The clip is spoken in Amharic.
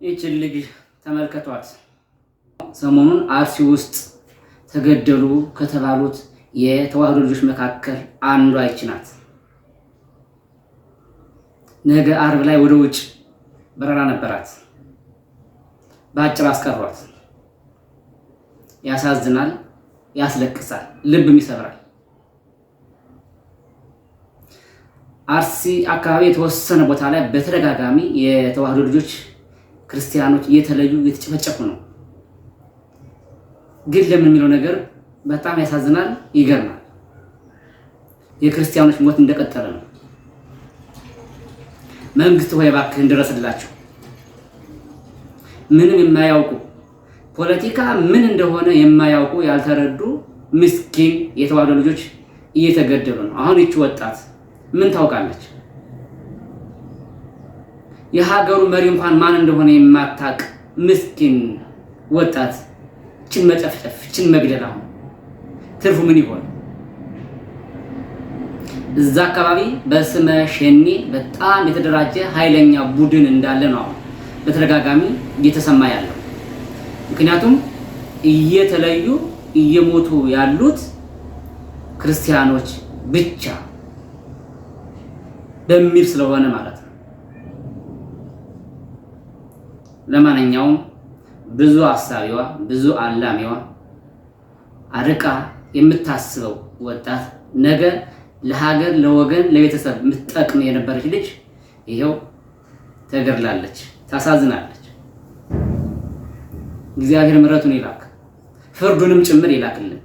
ይህችን ልጅ ተመልከቷት። ሰሞኑን አርሲ ውስጥ ተገደሉ ከተባሉት የተዋህዶ ልጆች መካከል አንዷ ይህች ናት። ነገ አርብ ላይ ወደ ውጭ በረራ ነበራት። በአጭር አስቀሯት። ያሳዝናል፣ ያስለቅሳል፣ ልብም ይሰብራል። አርሲ አካባቢ የተወሰነ ቦታ ላይ በተደጋጋሚ የተዋህዶ ልጆች ክርስቲያኖች እየተለዩ እየተጨፈጨፉ ነው። ግን ለምን የሚለው ነገር በጣም ያሳዝናል፣ ይገርማል። የክርስቲያኖች ሞት እንደቀጠለ ነው። መንግስት ሆይ እባክህን ድረስላቸው። ምንም የማያውቁ ፖለቲካ ምን እንደሆነ የማያውቁ ያልተረዱ ምስኪን የተዋህዶ ልጆች እየተገደሉ ነው። አሁን ይቺ ወጣት ምን ታውቃለች? የሀገሩ መሪ እንኳን ማን እንደሆነ የማታውቅ ምስኪን ወጣት ችን መጨፍጨፍ፣ ችን መግደል፣ አሁን ትርፉ ምን ይሆን? እዛ አካባቢ በስመ ሸኔ በጣም የተደራጀ ኃይለኛ ቡድን እንዳለ ነው አሁን በተደጋጋሚ እየተሰማ ያለው። ምክንያቱም እየተለዩ እየሞቱ ያሉት ክርስቲያኖች ብቻ በሚል ስለሆነ ማለት ነው። ለማንኛውም ብዙ አሳቢዋ ብዙ አላሚዋ አርቃ የምታስበው ወጣት ነገ ለሀገር ለወገን ለቤተሰብ የምትጠቅም የነበረች ልጅ ይሄው ተገድላለች። ታሳዝናለች። እግዚአብሔር ምሕረቱን ይላክ፣ ፍርዱንም ጭምር ይላክልን።